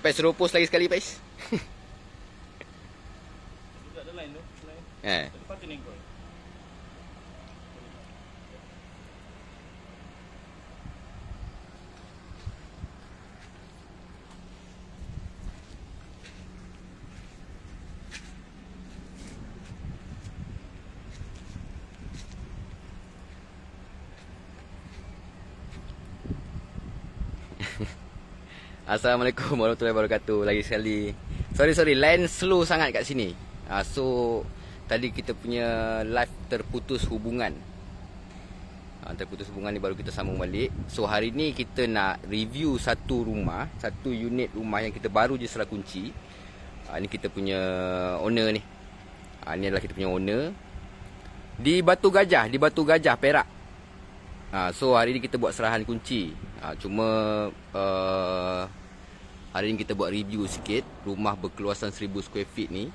Pais suruh post lagi sekali, Pais. Tidak ada lain tu. Eh. Tempat ini kau. Assalamualaikum warahmatullahi wabarakatuh. Lagi sekali. Sorry, line slow sangat kat sini. So tadi kita punya live terputus hubungan. Terputus hubungan ni baru kita sambung balik. So hari ni kita nak review satu rumah, satu unit rumah yang kita baru je serah kunci. Ni kita punya owner ni. Ni adalah kita punya owner di Batu Gajah, Perak. So hari ni kita buat serahan kunci. Cuma hari ni kita buat review sikit rumah berkeluasan 1000 square feet ni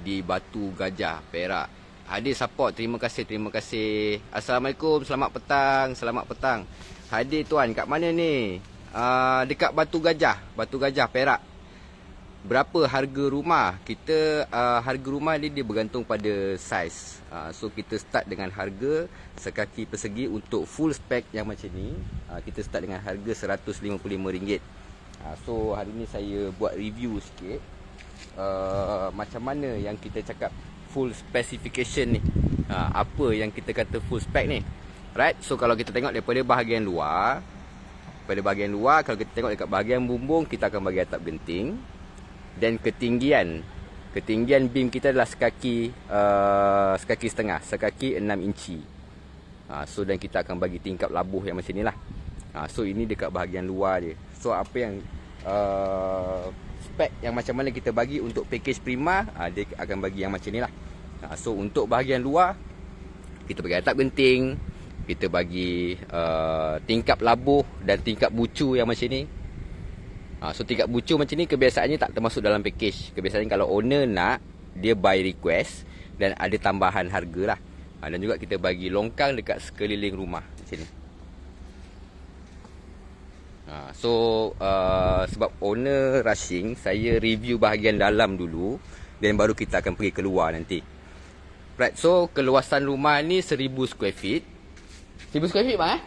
di Batu Gajah, Perak. Hadir support, terima kasih. Assalamualaikum, selamat petang. Hadir tuan, kat mana ni? Dekat Batu Gajah, Perak. Berapa harga rumah? Kita harga rumah ni dia bergantung pada saiz. So kita start dengan harga sekaki persegi untuk full spec yang macam ni. Kita start dengan harga RM155. So hari ni saya buat review sikit macam mana yang kita cakap full specification ni. Apa yang kita kata full spec ni. Right? So kalau kita tengok daripada bahagian luar, kalau kita tengok dekat bahagian bumbung, kita akan bagi atap genting. Dan ketinggian beam kita adalah sekaki setengah, sekaki 6 inci. So dan kita akan bagi tingkap labuh yang macam ni lah. So ini dekat bahagian luar je. So apa yang spek yang macam mana kita bagi untuk package prima, dia akan bagi yang macam ni lah. So untuk bahagian luar, kita bagi atap genting, kita bagi tingkap labuh dan tingkap bucu yang macam ni. So tingkap bucu macam ni kebiasaannya tak termasuk dalam package. Kebiasaannya kalau owner nak, dia by request dan ada tambahan harga lah. Dan juga kita bagi longkang dekat sekeliling rumah macam ni. So sebab owner rushing, saya review bahagian dalam dulu, dan baru kita akan pergi keluar nanti. Right, so keluasan rumah ni 1000 square feet. 1000 square feet bang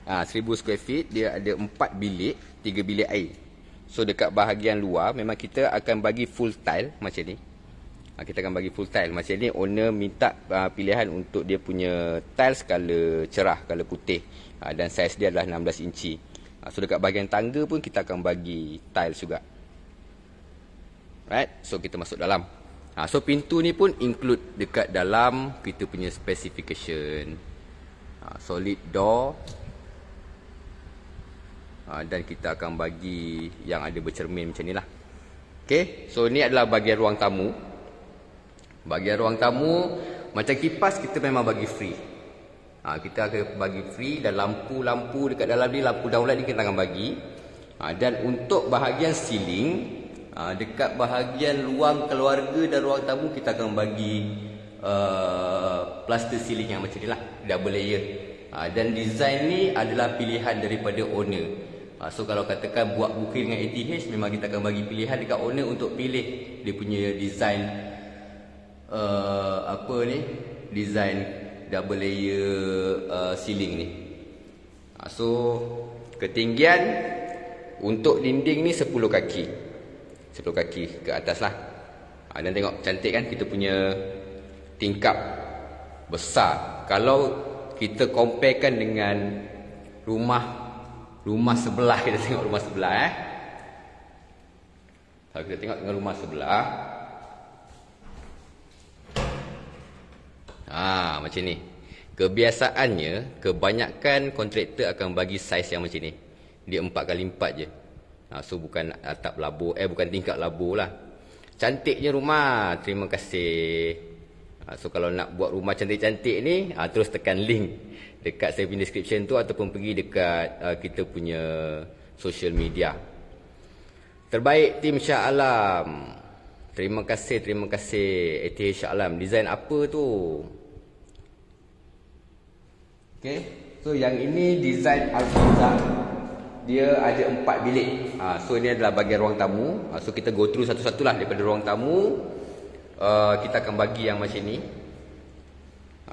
1000 square feet, dia ada 4 bilik, 3 bilik air. So dekat bahagian luar memang kita akan bagi full tile macam ni. Kita akan bagi full tile macam ni. Owner minta pilihan untuk dia punya tiles color cerah, color putih, dan saiz dia adalah 16 inci. So dekat bahagian tangga pun kita akan bagi tiles juga. Right, so kita masuk dalam. So pintu ni pun include dekat dalam kita punya specification. Solid door. Dan kita akan bagi yang ada bercermin macam ni lah. Okay, so ni adalah bahagian ruang tamu. Bahagian ruang tamu, macam kipas kita memang bagi free. Kita akan bagi free, dan lampu-lampu dekat dalam ni, lampu downlight ni kita akan bagi. Dan untuk bahagian ceiling, dekat bahagian ruang keluarga dan ruang tamu, kita akan bagi plaster ceiling yang macam ni lah, double layer. Dan design ni adalah pilihan daripada owner. So kalau katakan buat booking dengan ATH, memang kita akan bagi pilihan dekat owner untuk pilih dia punya design design double layer ceiling ni. So ketinggian untuk dinding ni 10 kaki ke atas lah. Dan tengok cantik kan kita punya tingkap besar. Kalau kita comparekan dengan rumah sebelah, kita tengok rumah sebelah Kalau kita tengok dengan rumah sebelah, macam ni. Kebiasaannya kebanyakan kontraktor akan bagi saiz yang macam ni. Dia 4x4 je. So bukan atap labur, bukan tingkap labur lah. Cantiknya rumah, terima kasih. So kalau nak buat rumah cantik-cantik ni, terus tekan link dekat saya punya description tu, ataupun pergi dekat kita punya social media. Terbaik tim Shah Alam. Terima kasih ATH Shah Alam. Design apa tu? Okay, so yang ini design Alfiza. dia ada 4 bilik. So ini adalah bahagian ruang tamu. So kita go through satu-satu lah. Daripada ruang tamu, kita akan bagi yang macam ni.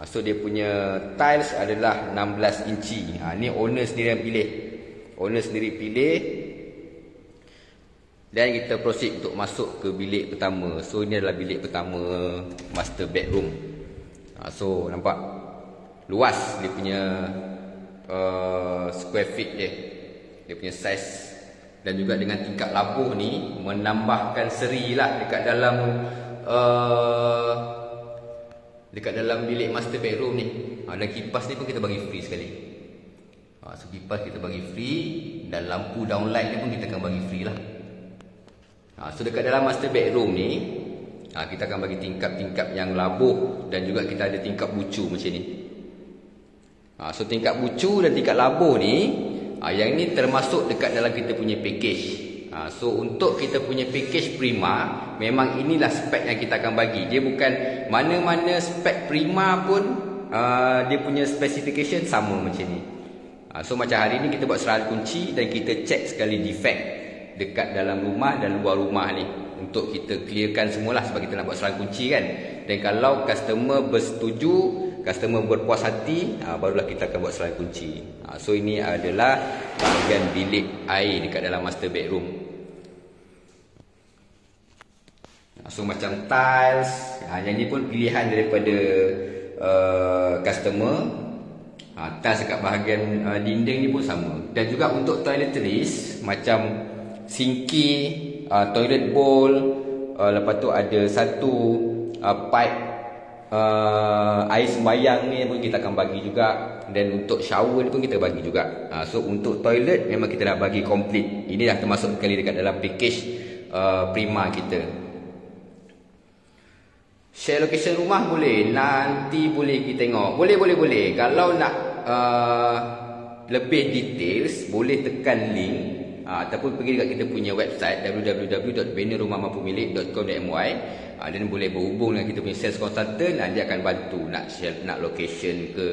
So dia punya tiles adalah 16 inci. Ni owner sendiri yang pilih. Owner sendiri pilih. Dan kita proceed untuk masuk ke bilik pertama. So ini adalah bilik pertama, master bedroom. So nampak luas dia punya square feet dia. Dia punya size. Dan juga dengan tingkap labuh ni menambahkan seri lah dekat dalam bilik master bedroom ni. Dan kipas ni pun kita bagi free sekali. So kipas kita bagi free. Dan lampu downlight ni pun kita akan bagi free lah. So dekat dalam master bedroom ni, kita akan bagi tingkap-tingkap yang labuh. Dan juga kita ada tingkap bucu macam ni. So tingkap bucu dan tingkap labuh ni, yang ni termasuk dekat dalam kita punya package. So untuk kita punya package Prima, memang inilah spek yang kita akan bagi. Dia bukan mana-mana spek Prima pun dia punya specification sama macam ni. So macam hari ni kita buat serangan kunci dan kita check sekali defect dekat dalam rumah dan luar rumah ni, untuk kita clearkan semualah sebab kita nak buat serangan kunci kan. Dan kalau customer bersetuju, customer berpuas hati, barulah kita akan buat serangan kunci. So ini adalah bahagian bilik air dekat dalam master bedroom. So macam tiles, yang ni pun pilihan daripada customer. Tiles dekat bahagian dinding ni pun sama. Dan juga untuk toiletries, macam sinki, toilet bowl, lepas tu ada satu pipe air sembayang ni pun kita akan bagi juga. Dan untuk shower ni pun kita bagi juga. So untuk toilet memang kita dah bagi complete. Ini dah termasuk sekali dekat dalam package Prima kita. Share location rumah boleh, nanti boleh kita tengok. Boleh. Kalau nak lebih details, boleh tekan link ataupun pergi dekat kita punya website www.bannerrumahmampumilik.com.my. Dan boleh berhubung dengan kita punya sales consultant. Dia akan bantu nak location ke,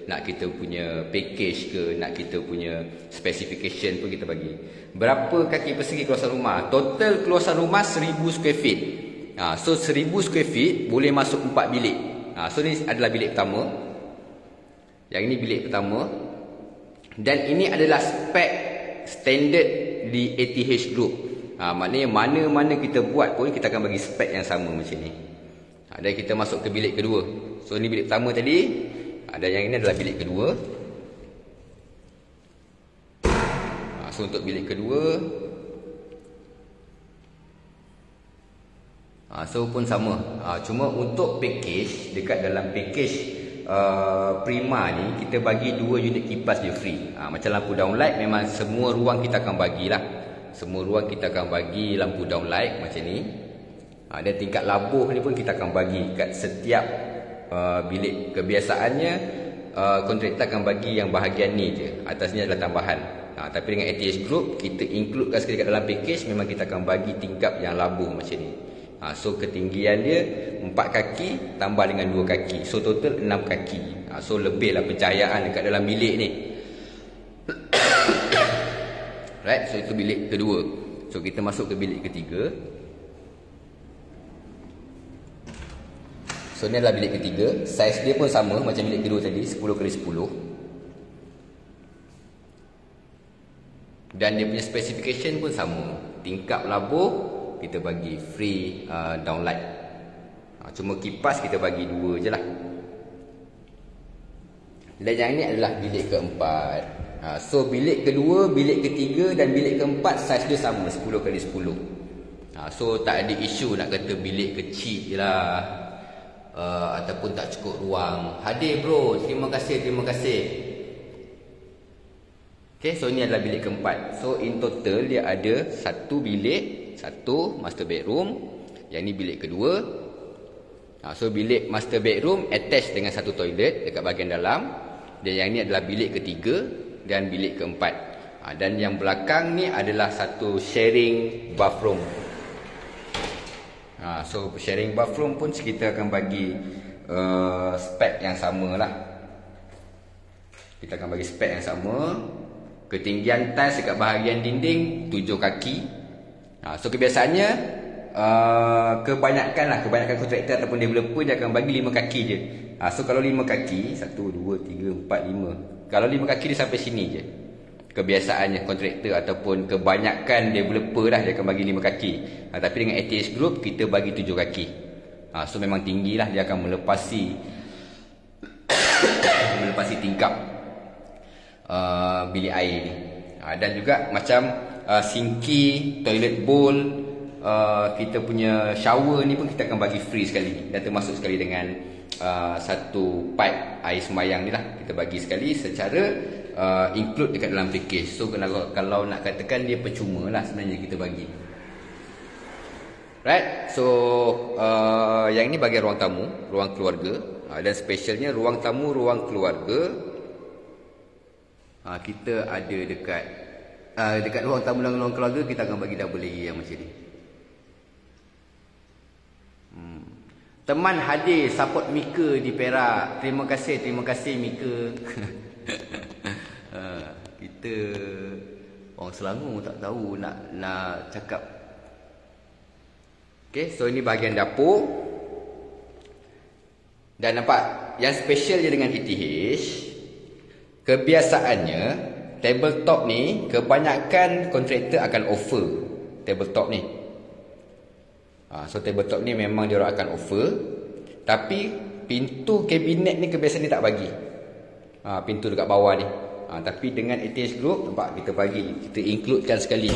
nak kita punya package ke, nak kita punya specification pun kita bagi. Berapa kaki persegi kawasan rumah? Total kawasan rumah 1000 square feet. So 1000 square feet boleh masuk 4 bilik. So ni adalah bilik pertama. Yang ini bilik pertama. Dan ini adalah spek standard di ATH Group. Maknanya mana-mana kita buat pun kita akan bagi spek yang sama macam ni. Dan kita masuk ke bilik kedua. So ni bilik pertama tadi. Dan yang ini adalah bilik kedua. So untuk bilik kedua, so pun sama. Cuma untuk package, dekat dalam package Prima ni, kita bagi 2 unit kipas dia free. Macam lampu downlight, memang semua ruang kita akan bagilah. Semua ruang kita akan bagi lampu downlight macam ni. Dan tingkat labuh ni pun kita akan bagi kat setiap bilik. Kebiasaannya kontraktor akan bagi yang bahagian ni je, atasnya adalah tambahan. Tapi dengan ATH Group, kita includekan sekali kat dalam package, memang kita akan bagi tingkap yang labuh macam ni. So ketinggian dia 4 kaki tambah dengan 2 kaki. So total 6 kaki. So lebihlah pencahayaan dekat dalam bilik ni. Right, so itu bilik kedua. So kita masuk ke bilik ketiga. So ni adalah bilik ketiga. Saiz dia pun sama macam bilik kedua tadi, 10x10. Dan dia punya specification pun sama. Tingkap labuh kita bagi free downlight. Cuma kipas kita bagi 2 je lah. Dan yang ni adalah bilik keempat. So bilik kedua, bilik ketiga dan bilik keempat saiz dia sama, 10x10. So tak ada isu nak kata bilik kecil je lah, ataupun tak cukup ruang. Hadir bro, terima kasih. Okay, so ni adalah bilik keempat. So in total dia ada 1 bilik, 1 master bedroom. Yang ni bilik kedua. So bilik master bedroom attach dengan 1 toilet dekat bahagian dalam. Dan yang ni adalah bilik ketiga dan bilik keempat. Dan yang belakang ni adalah 1 sharing bathroom. So sharing bathroom pun kita akan bagi spek yang sama lah. Kita akan bagi spek yang sama. Ketinggian tiles dekat bahagian dinding 7 kaki. So kebiasaannya kebanyakan kontraktor ataupun developer dia akan bagi 5 kaki je. So kalau 5 kaki 1, 2, 3, 4, 5. Kalau 5 kaki dia sampai sini je. Kebiasaannya kontraktor ataupun kebanyakan developer lah dia akan bagi 5 kaki. Tapi dengan ATH Group kita bagi 7 kaki. So memang tinggi lah, dia akan melepasi tingkap bilik air ni. Dan juga macam sinki, toilet bowl, kita punya shower ni pun kita akan bagi free sekali. Dan termasuk sekali dengan satu pipe air sembayang ni lah, kita bagi sekali secara include dekat dalam package. So kalau nak katakan dia percuma lah sebenarnya kita bagi. Right. So yang ni bagi ruang tamu, ruang keluarga, dan specialnya ruang tamu, ruang keluarga kita ada dekat ruang tamu dan ruang keluarga kita akan bagi double lagi yang macam ni. Teman hadir support Mika di Perak. Terima kasih Mika. Kita orang Selangor tak tahu nak cakap. Okay, so ini bahagian dapur. Dan nampak yang special je dengan ETH, kebiasaannya tabletop ni kebanyakan kontraktor akan offer tabletop ni. So tabletop ni memang dia orang akan offer. Tapi pintu kabinet ni kebiasaan ni tak bagi. Pintu dekat bawah ni. Tapi dengan ATH Group nampak kita bagi, kita includekan sekali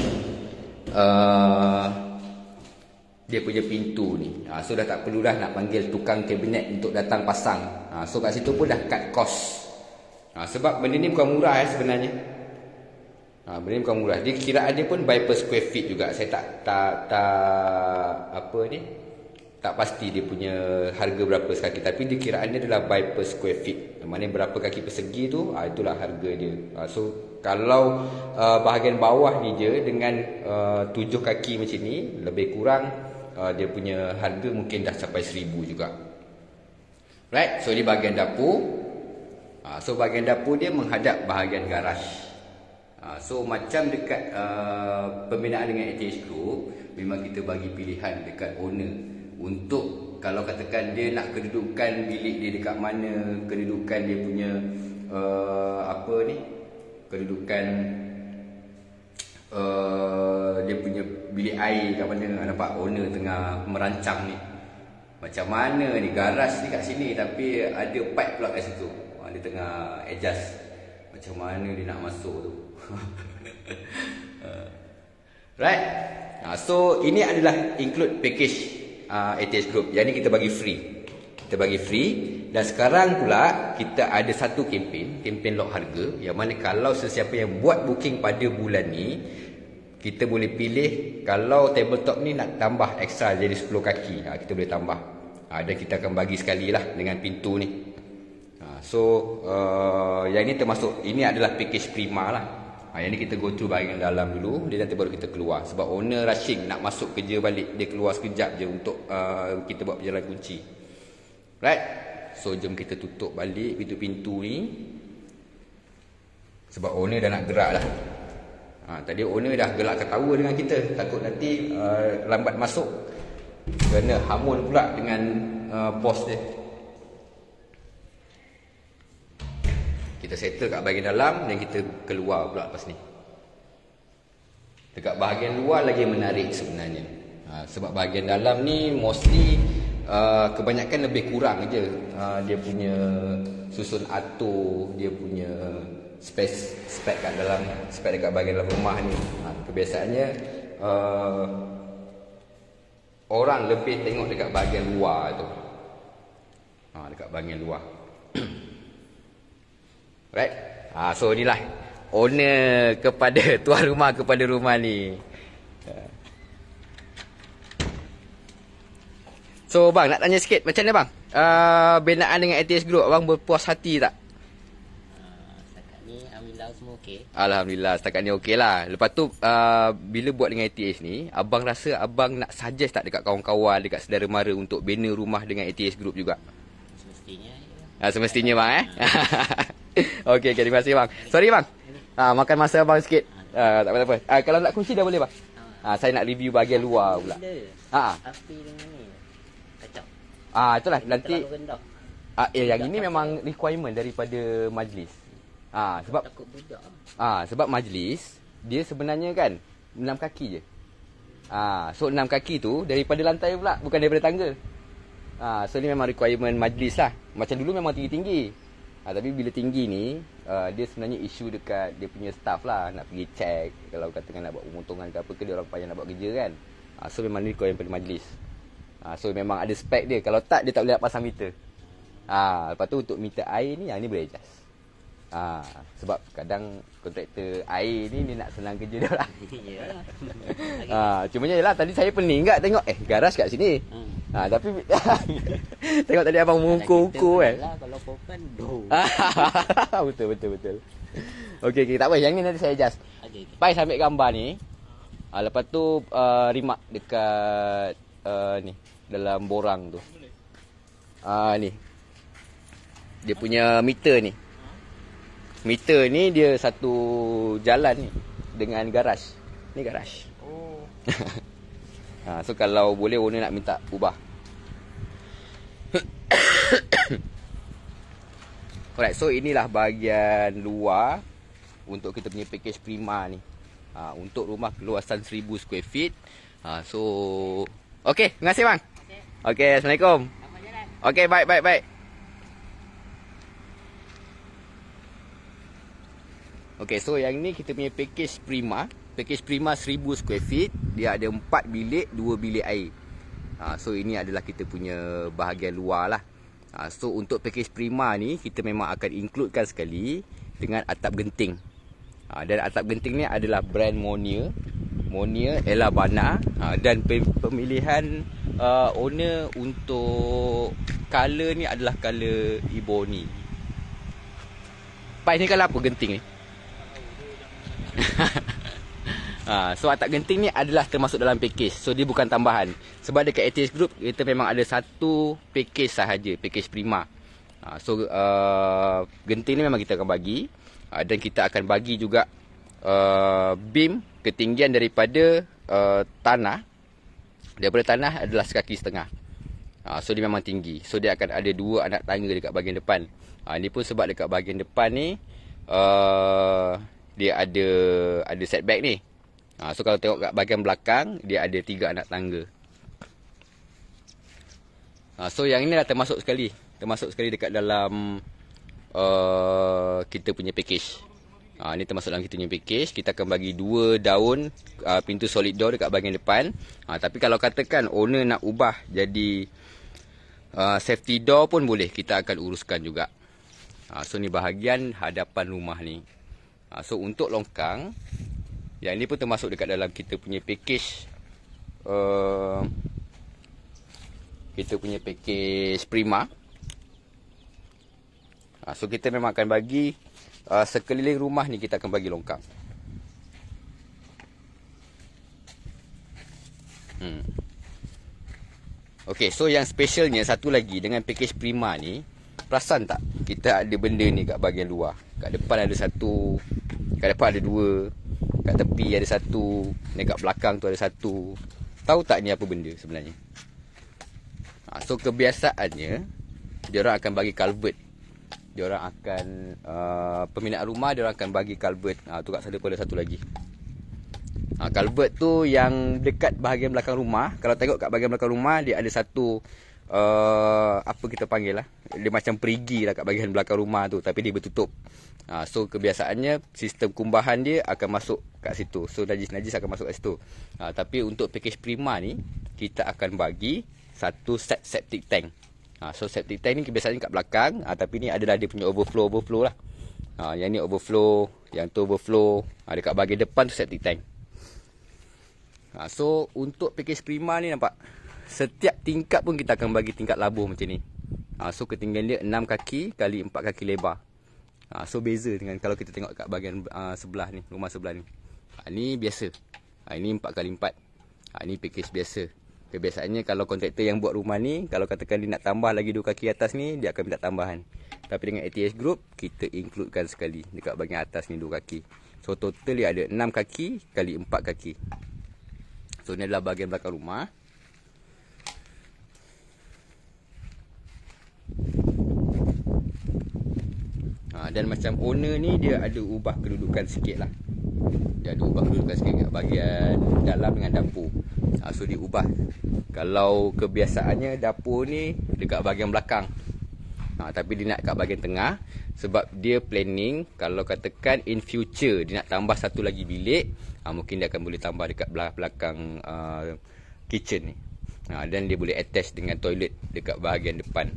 dia punya pintu ni. So dah tak perlulah nak panggil tukang kabinet untuk datang pasang. So kat situ pun dah cut cost. Sebab benda ni bukan murah sebenarnya. Benda ni bukan murah. Dia kiraan dia pun by per square feet juga. Saya tak pasti dia punya harga berapa kaki, tapi dia kiraan dia adalah by per square feet. Maknanya berapa kaki persegi tu, itulah harga dia. So kalau bahagian bawah ni je dengan 7 kaki macam ni, lebih kurang dia punya harga mungkin dah sampai 1,000 juga. Right. So ni bahagian dapur. So bahagian dapur dia menghadap bahagian garaj. So macam dekat pembinaan dengan ATH Group, memang kita bagi pilihan dekat owner untuk kalau katakan dia nak kedudukan bilik dia dekat mana, kedudukan dia punya kedudukan dia punya bilik air kat mana. Nampak owner tengah merancang ni, macam mana ni garaj ni kat sini tapi ada pipe pula kat situ. Dia tengah adjust macam mana dia nak masuk tu. Right. So ini adalah include package ATH Group. Yang ni kita bagi free. Dan sekarang pula kita ada satu kempen lock harga, yang mana kalau sesiapa yang buat booking pada bulan ni, kita boleh pilih kalau tabletop ni nak tambah ekstra jadi 10 kaki, kita boleh tambah. Dan kita akan bagi sekali lah dengan pintu ni. So yang ni termasuk, ini adalah package prima lah. Yang ni kita go through bahagian dalam dulu, dia nanti baru kita keluar. Sebab owner rushing nak masuk kerja balik, dia keluar sekejap je untuk kita buat perjalanan kunci. Right. So jom kita tutup balik pintu-pintu ni, sebab owner dah nak gerak lah. Tadi owner dah gelak ketawa dengan kita, takut nanti lambat masuk kerana hamun pula dengan bos dia. Kita settle kat bahagian dalam dan kita keluar pula lepas ni. Dekat bahagian luar lagi menarik sebenarnya. Sebab bahagian dalam ni mostly kebanyakan lebih kurang je dia punya susun atur, dia punya spek kat dalam, spek dekat bahagian dalam rumah ni. Kebiasaannya orang lebih tengok dekat bahagian luar tu. Dekat bahagian luar. Right. So inilah owner kepada tuan rumah kepada rumah ni. So bang, nak tanya sikit macam mana bang? Binaan dengan ATH Group, abang berpuas hati tak? Setakat ni alhamdulillah semua okey. Alhamdulillah setakat ni okey lah. Lepas tu bila buat dengan ATH ni, abang rasa abang nak suggest tak dekat kawan-kawan, dekat saudara mara untuk bina rumah dengan ATH Group juga? Semestinya. Semestinya bang. Okey, terima kasih bang. Sorry bang. Makan masa abang sikit. Tak apa, tak apa. Kalau nak kunci dah boleh bang. Saya nak review bahagian luar pula. Api dengan ni. Kacau. Itulah Ini nanti. terlalu rendah. Yang ini memang requirement daripada majlis. Sebab Takut budak. sebab majlis dia sebenarnya kan 6 kaki je. So 6 kaki tu daripada lantai pula, bukan daripada tangga. So ni memang requirement majlis lah. Macam dulu memang tinggi-tinggi. Tapi bila tinggi ni dia sebenarnya isu dekat dia punya staff lah, nak pergi check kalau katakan nak buat pemotongan ke apa ke, dia orang payah nak buat kerja kan. So memang ni requirement pada majlis. So memang ada spek dia. Kalau tak, dia tak boleh nak pasang meter. Lepas tu untuk meter air ni, ni boleh adjust. Sebab kadang kontraktor air ni dia nak senang kerja dia lah. Cumanya yelah, tadi saya pening kat tengok garas kat sini. Tapi tengok tadi abang mengukur-ukur kan. Kalau popan Betul. Okey, tak apa, yang ni nanti saya adjust. Pai saya ambil gambar ni. Lepas tu rimak dekat ni dalam borang tu. Ni dia punya meter ni. Meter ni dia satu jalan ni dengan garaj. Ni garaj. So kalau boleh owner nak minta ubah. Alright, so inilah bahagian luar untuk kita punya package Prima ni. Untuk rumah keluasan 1000 square feet. So okey, terima kasih bang. Okey, Assalamualaikum. Okey, baik. Okey, so yang ni kita punya package Prima. Package Prima 1000 square feet. Dia ada 4 bilik, 2 bilik air. So ini adalah kita punya bahagian luar lah. So untuk package Prima ni, kita memang akan includekan sekali dengan atap genting. Dan atap genting ni adalah brand Monia, Elabana. Dan pemilihan owner untuk color ni adalah color ebony. Pai ni color apa genting ni? So atap genting ni adalah termasuk dalam package. So dia bukan tambahan. Sebab dekat ATS Group kita memang ada satu package sahaja, package Prima. So genting ni memang kita akan bagi. Dan kita akan bagi juga beam ketinggian daripada tanah. Daripada tanah adalah 1,5 kaki. So dia memang tinggi. So dia akan ada 2 anak tangga dekat bahagian depan. Ini pun sebab dekat bahagian depan ni dia ada setback ni. So kalau tengok kat bahagian belakang, dia ada 3 anak tangga. So yang ini dah termasuk sekali dekat dalam kita punya package. Ini termasuk dalam kita punya package. Kita akan bagi 2 daun pintu solid door dekat bahagian depan. Tapi kalau katakan owner nak ubah jadi safety door pun boleh, kita akan uruskan juga. So ni bahagian hadapan rumah ni. So untuk longkang, yang ni pun termasuk dekat dalam kita punya package Prima. So kita memang akan bagi sekeliling rumah ni, kita akan bagi longkang. Okay, so yang specialnya satu lagi dengan package Prima ni, perasan tak kita ada benda ni kat bahagian luar. Kat depan ada satu, kat depan ada 2, kat tepi ada 1, dekat belakang tu ada 1. Tahu tak ni apa benda sebenarnya? So kebiasaannya diorang akan bagi culvert. Diorang akan peminat rumah diorang akan bagi culvert. Tu kat sana pun ada satu lagi. Culvert tu yang dekat bahagian belakang rumah. Kalau tengok kat bahagian belakang rumah, dia ada satu apa kita panggil lah, dia macam perigi lah kat bahagian belakang rumah tu, tapi dia bertutup. So kebiasaannya sistem kumbahan dia akan masuk kat situ. So najis-najis akan masuk kat situ. Tapi untuk package Prima ni, kita akan bagi satu set septic tank. So septic tank ni kebiasaannya kat belakang, tapi ni adalah dia punya overflow lah. Yang ni overflow, yang tu overflow. Dekat bahagian depan tu septic tank. So untuk package Prima ni nampak, setiap tingkap pun kita akan bagi tingkap labuh macam ni. So ketinggian dia 6 kaki kali 4 kaki lebar. So beza dengan kalau kita tengok kat bahagian sebelah ni, rumah sebelah ni. Ni biasa. Ini 4x4. Ini package biasa. Kebiasaannya kalau kontraktor yang buat rumah ni, kalau katakan dia nak tambah lagi 2 kaki atas ni, dia akan minta tambahan. Tapi dengan ATS Group, kita includekan sekali dekat bahagian atas ni 2 kaki. So total dia ada 6 kaki kali 4 kaki. So ni adalah bahagian belakang rumah. Dan macam owner ni dia ada ubah kedudukan sikit lah. Dia ada ubah kedudukan sikit kat bahagian dalam dengan dapur. So dia ubah. Kalau kebiasaannya dapur ni dekat bahagian belakang, tapi dia nak kat bahagian tengah. Sebab dia planning, kalau katakan in future dia nak tambah satu lagi bilik, mungkin dia akan boleh tambah dekat belakang kitchen ni. Dan dia boleh attach dengan toilet dekat bahagian depan.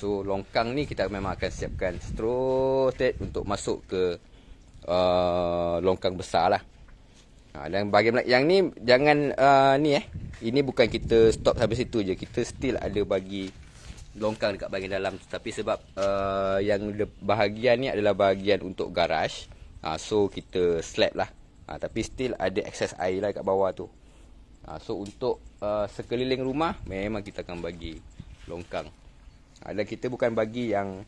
So longkang ni kita memang akan siapkan straight untuk masuk ke longkang besar lah. Dan bahagian yang ni jangan ini bukan kita stop sampai situ je. Kita still ada bagi longkang dekat bahagian dalam. Tapi sebab yang bahagian ni adalah bahagian untuk garaj, so kita slab lah. Tapi still ada akses air lah kat bawah tu. So untuk sekeliling rumah memang kita akan bagi longkang. Dan kita bukan bagi yang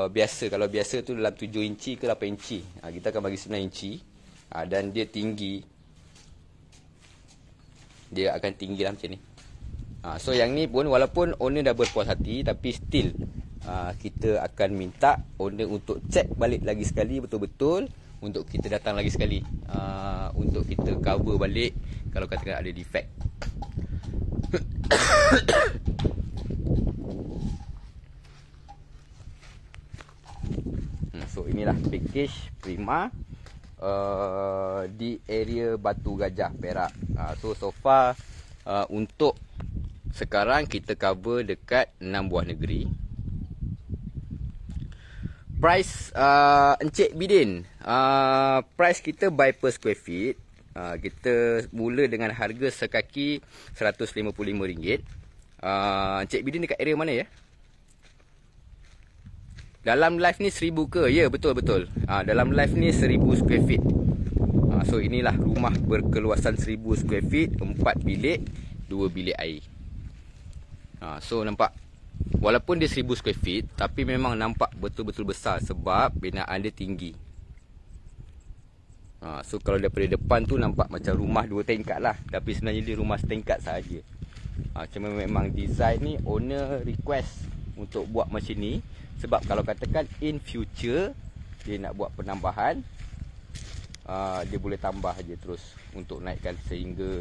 biasa. Kalau biasa tu dalam 7 inci ke 8 inci, kita akan bagi 9 inci. Dan dia tinggi, dia akan tinggi lah macam ni. So yang ni pun walaupun owner dah berpuas hati, tapi still kita akan minta owner untuk check balik lagi sekali betul-betul. Untuk kita datang lagi sekali, untuk kita cover balik kalau katakan ada defect. So inilah package Prima di area Batu Gajah, Perak. So far untuk sekarang kita cover dekat 6 buah negeri. Price Encik Bidin, price kita by per square feet. Kita mula dengan harga sekaki RM155. Encik Bidin dekat area mana ya? Dalam live ni 1000 ke? Ya, betul-betul. Dalam live ni 1000 square feet. So inilah rumah berkeluasan 1000 square feet, 4 bilik, 2 bilik air. So nampak, walaupun dia 1000 square feet, tapi memang nampak betul-betul besar sebab binaan dia tinggi. So kalau daripada depan tu nampak macam rumah 2 tingkat lah, tapi sebenarnya dia rumah setingkat sahaja. Cuma memang design ni owner request untuk buat macam ni. Sebab kalau katakan in future dia nak buat penambahan, dia boleh tambah je terus untuk naikkan sehingga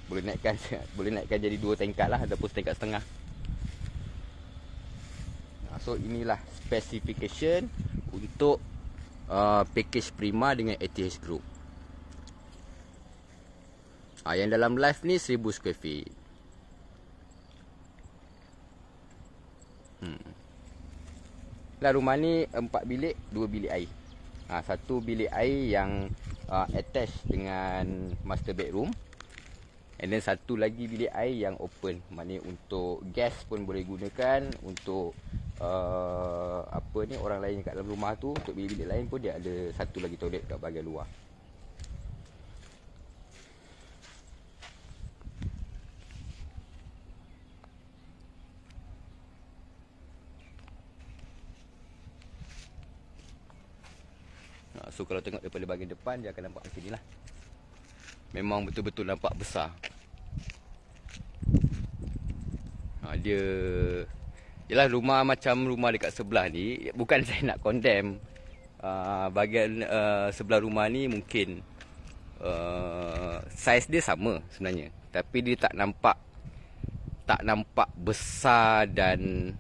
boleh naikkan jadi 2 tingkat lah, ataupun tingkat setengah. So inilah specification untuk package Prima dengan ATH Group. Yang dalam live ni 1000 square feet. Lah rumah ni 4 bilik, 2 bilik air. Satu bilik air yang attach dengan master bedroom. And then satu lagi bilik air yang open. Maknanya untuk gas pun boleh gunakan. Untuk orang lain kat dalam rumah tu, untuk bilik-bilik lain pun dia ada satu lagi toilet kat bahagian luar. So kalau tengok daripada bahagian depan, dia akan nampak macam ni lah. Memang betul-betul nampak besar. Dia yalah, rumah macam rumah dekat sebelah ni, bukan saya nak condemn. Bahagian sebelah rumah ni mungkin saiz dia sama sebenarnya, tapi dia tak nampak besar dan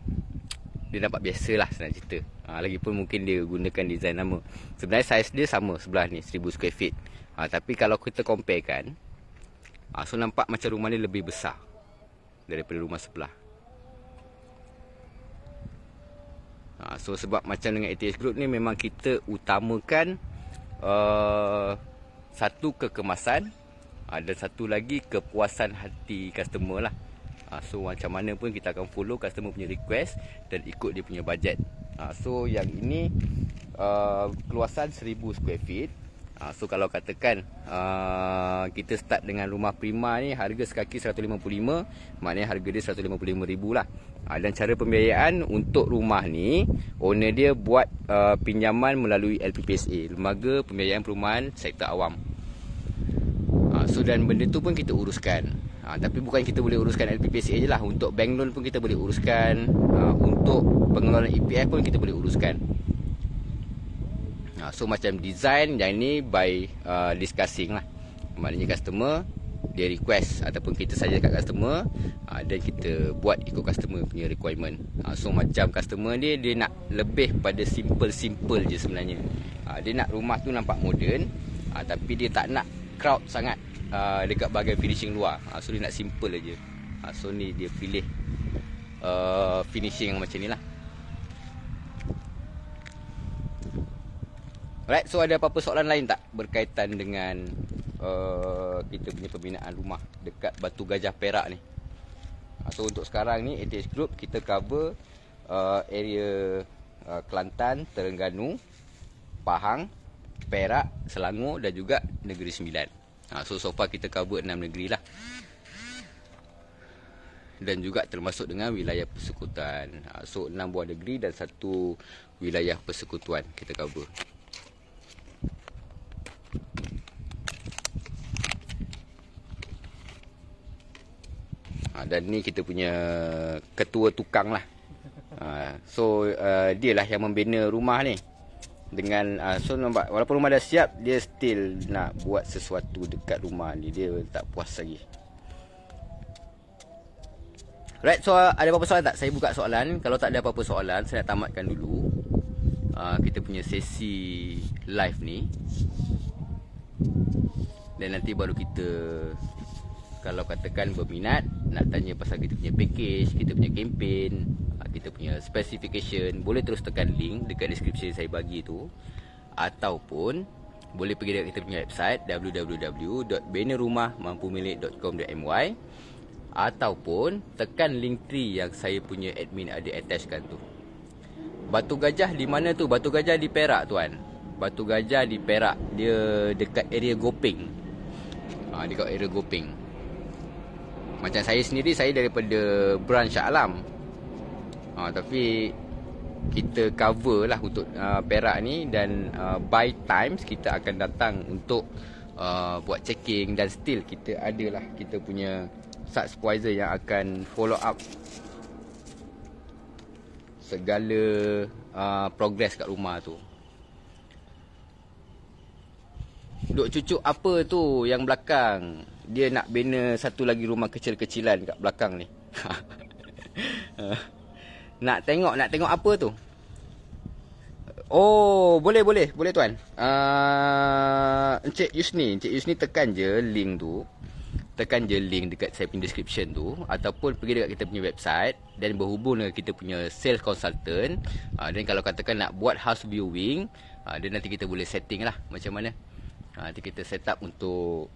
dia nampak biasa lah senang cerita. Lagipun mungkin dia gunakan design lama. Sebenarnya saiz dia sama sebelah ni, 1000 square feet. Tapi kalau kita comparekan, so nampak macam rumah ni lebih besar daripada rumah sebelah. So sebab macam dengan ATH Group ni, memang kita utamakan satu kekemasan, dan satu lagi kepuasan hati customer lah. So macam mana pun kita akan follow customer punya request dan ikut dia punya budget. So yang ini keluasan 1000 square feet. So kalau katakan kita start dengan rumah prima ni, harga sekaki 155, maknanya harga dia 155,000 lah. Dan cara pembiayaan untuk rumah ni, owner dia buat pinjaman melalui LPPSA, Lembaga Pembiayaan Perumahan Sektor Awam. So dan benda tu pun kita uruskan. Tapi bukan kita boleh uruskan LPPSA je lah, untuk bank loan pun kita boleh uruskan, untuk pengeluaran EPF pun kita boleh uruskan. So macam design yang ni by discussing lah. Maknanya customer dia request ataupun kita saja kat customer, dan kita buat ikut customer punya requirement. So macam customer dia nak lebih pada simple je sebenarnya. Dia nak rumah tu nampak moden, tapi dia tak nak crowd sangat dekat bahagian finishing luar. So dia nak simple aja. So ni dia pilih finishing yang macam ni lah. Alright, so ada apa-apa soalan lain tak berkaitan dengan kita punya pembinaan rumah dekat Batu Gajah Perak ni? So untuk sekarang ni ATH Group kita cover area Kelantan, Terengganu, Pahang, Perak, Selangor dan juga Negeri Sembilan. So far kita cover 6 negeri lah. Dan juga termasuk dengan wilayah persekutuan. So 6 buah negeri dan 1 wilayah persekutuan kita cover. Dan ni kita punya ketua tukang lah. So dia lah yang membina rumah ni. Dengan so nampak, walaupun rumah dah siap, dia still nak buat sesuatu dekat rumah ni. Dia tak puas lagi. Right, so ada apa-apa soalan tak? Saya buka soalan. Kalau tak ada apa-apa soalan, saya nak tamatkan dulu kita punya sesi live ni. Dan nanti baru kita, kalau katakan berminat nak tanya pasal kita punya package, kita punya campaign, kita punya specification, boleh terus tekan link dekat description saya bagi tu, ataupun boleh pergi dekat kita punya website www.bannerrumahmampumilik.com.my, ataupun tekan link tree yang saya punya admin ada attachkan tu. Batu Gajah di mana tu? Batu Gajah di Perak tuan. Batu Gajah di Perak, dia dekat area Gopeng. Dekat area Gopeng. Macam saya sendiri, saya daripada branch Shah Alam. Tapi kita cover lah untuk Perak ni. Dan by times kita akan datang untuk buat checking. Dan still kita ada lah kita punya site supervisor yang akan follow up segala progress kat rumah tu. Duk cucuk apa tu yang belakang? Dia nak bina satu lagi rumah kecil-kecilan kat belakang ni. Nak tengok apa tu? Oh, boleh tuan. Encik Yusni tekan je link tu. Tekan je link dekat saya punya description tu, ataupun pergi dekat kita punya website dan berhubung dengan kita punya sales consultant. Dan kalau katakan nak buat house viewing, dan nanti kita boleh setting lah macam mana. Nanti kita set up untuk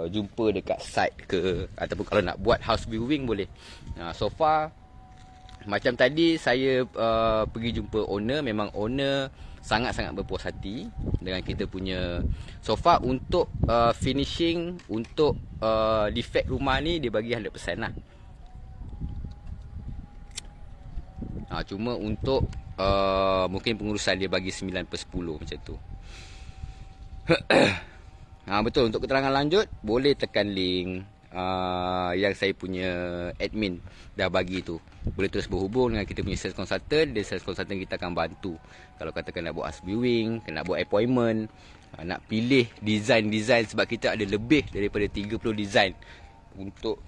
jumpa dekat site ke, ataupun kalau nak buat house viewing boleh. So far macam tadi saya pergi jumpa owner, memang owner sangat-sangat berpuas hati dengan kita punya. So far untuk finishing, untuk defect rumah ni dia bagi 100% lah. Cuma untuk mungkin pengurusan dia bagi 9/10 macam tu. Betul, untuk keterangan lanjut boleh tekan link yang saya punya admin dah bagi tu. Boleh terus berhubung dengan kita punya sales consultant, dan sales consultant kita akan bantu. Kalau katakan nak buat house viewing, nak buat appointment, nak pilih design-design, sebab kita ada lebih daripada 30 design untuk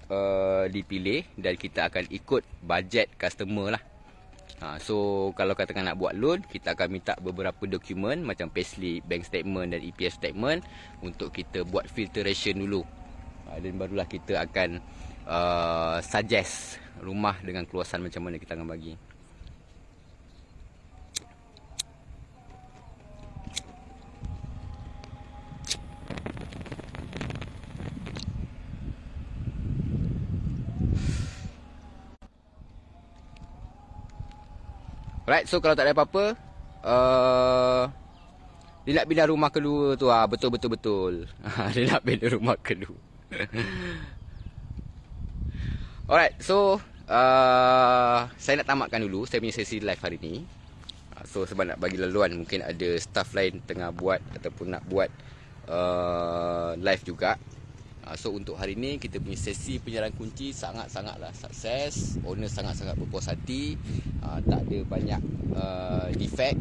dipilih, dan kita akan ikut bajet customer lah. So kalau katakan nak buat loan, kita akan minta beberapa dokumen macam payslip, bank statement dan EPF statement untuk kita buat filtration dulu. Dan barulah kita akan suggest rumah dengan keluasan macam mana kita akan bagi. Alright, so kalau tak ada apa-apa, Dia nak pindah rumah kedua tu. Betul. Dia nak pindah rumah kedua. Alright, so saya nak tamatkan dulu saya punya sesi live hari ni. So sebab nak bagi laluan, mungkin ada staff lain tengah buat ataupun nak buat live juga. So untuk hari ni kita punya sesi penyerahan kunci sangat-sangatlah sukses. Owner sangat-sangat berpuas hati. Tak ada banyak defect.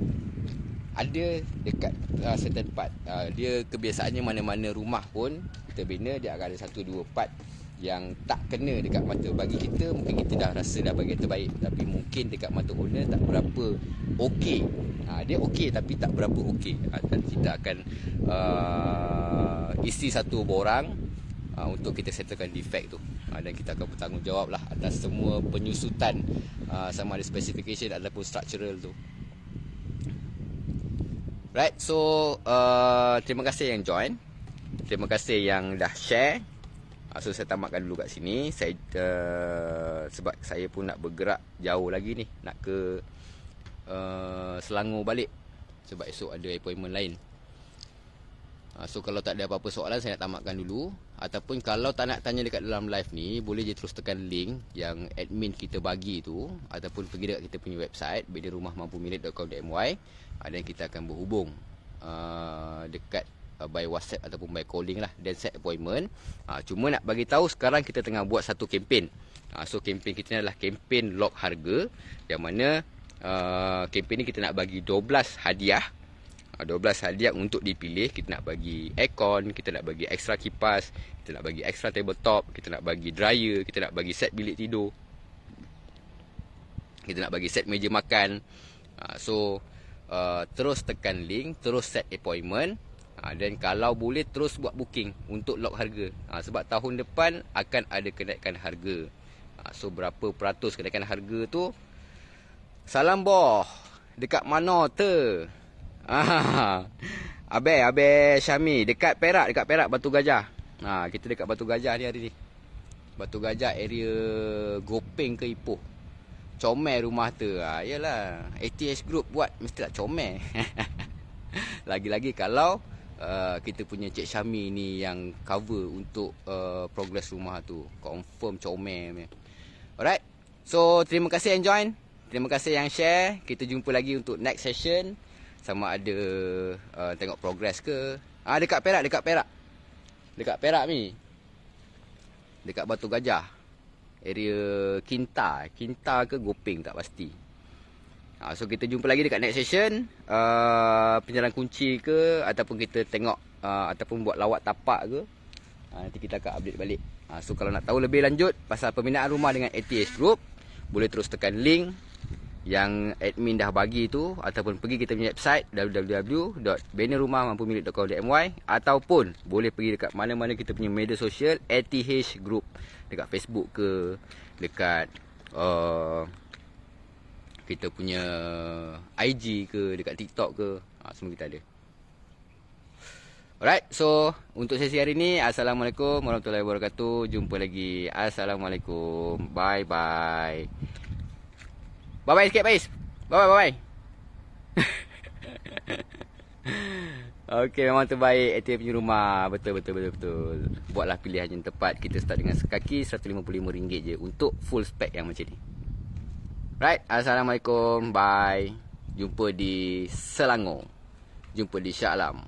Ada dekat certain part. Dia kebiasaannya mana-mana rumah pun kita bina, dia akan ada 1-2 part yang tak kena dekat mata. Bagi kita mungkin kita dah rasa dah bagi terbaik, tapi mungkin dekat mata owner tak berapa okey. Dia okey tapi tak berapa okey. Dan kita akan isi satu borang untuk kita settlekan defect tu. Dan kita akan bertanggungjawab lah atas semua penyusutan, sama ada specification ataupun structural tu. Right, so terima kasih yang join. Terima kasih yang dah share. So saya tamatkan dulu kat sini. Saya sebab saya pun nak bergerak jauh lagi ni, nak ke Selangor balik sebab esok ada appointment lain. So kalau tak ada apa-apa soalan, saya nak tamatkan dulu. Ataupun kalau tak nak tanya dekat dalam live ni, boleh je terus tekan link yang admin kita bagi tu, ataupun pergi dekat kita punya website benerumahmampumilik.com.my, dan kita akan berhubung dekat by WhatsApp ataupun by calling lah, dan set appointment. Cuma nak bagi tahu sekarang kita tengah buat satu kempen. So kempen kita ni adalah kempen lock harga, yang mana kempen ni kita nak bagi 12 hadiah. 12 hadiah untuk dipilih. Kita nak bagi aircon, kita nak bagi extra kipas, kita nak bagi extra tabletop, kita nak bagi dryer, kita nak bagi set bilik tidur, kita nak bagi set meja makan. So terus tekan link, terus set appointment. Dan kalau boleh terus buat booking untuk lock harga. Sebab tahun depan akan ada kenaikan harga. So berapa peratus kenaikan harga tu? Salam boh. Dekat mana tu? Abe Syami, dekat Perak Batu Gajah. Kita dekat Batu Gajah ni hari ni. Batu Gajah area Gopeng ke Ipoh. Comel rumah tu. Yalah, ATH Group buat mesti tak comel. Lagi-lagi kalau kita punya Cik Syami ni yang cover untuk progress rumah tu, confirm comel. Alright. So terima kasih yang join, terima kasih yang share. Kita jumpa lagi untuk next session. Sama ada tengok progress ke. Dekat Perak ni. Dekat Batu Gajah. Area Kinta ke Gopeng tak pasti. So kita jumpa lagi dekat next session. Penyerahan kunci ke, ataupun kita tengok ataupun buat lawat tapak ke. Nanti kita akan update balik. So kalau nak tahu lebih lanjut pasal pembinaan rumah dengan ATH Group, boleh terus tekan link yang admin dah bagi tu, ataupun pergi kita punya website www.benerumahmampumilik.com.my, ataupun boleh pergi dekat mana-mana kita punya media sosial ATH Group, dekat Facebook ke, dekat kita punya IG ke, dekat TikTok ke, semua kita ada. Alright, so untuk sesi hari ni, Assalamualaikum warahmatullahi wabarakatuh. Jumpa lagi. Assalamualaikum. Bye-bye. Bye-bye sikit, guys. Bye-bye. Okey, memang terbaik ATH punya rumah. Betul. Buatlah pilihan yang tepat. Kita start dengan sekaki RM155 je untuk full spec yang macam ni. Right, Assalamualaikum. Bye. Jumpa di Selangor. Jumpa di Shah Alam.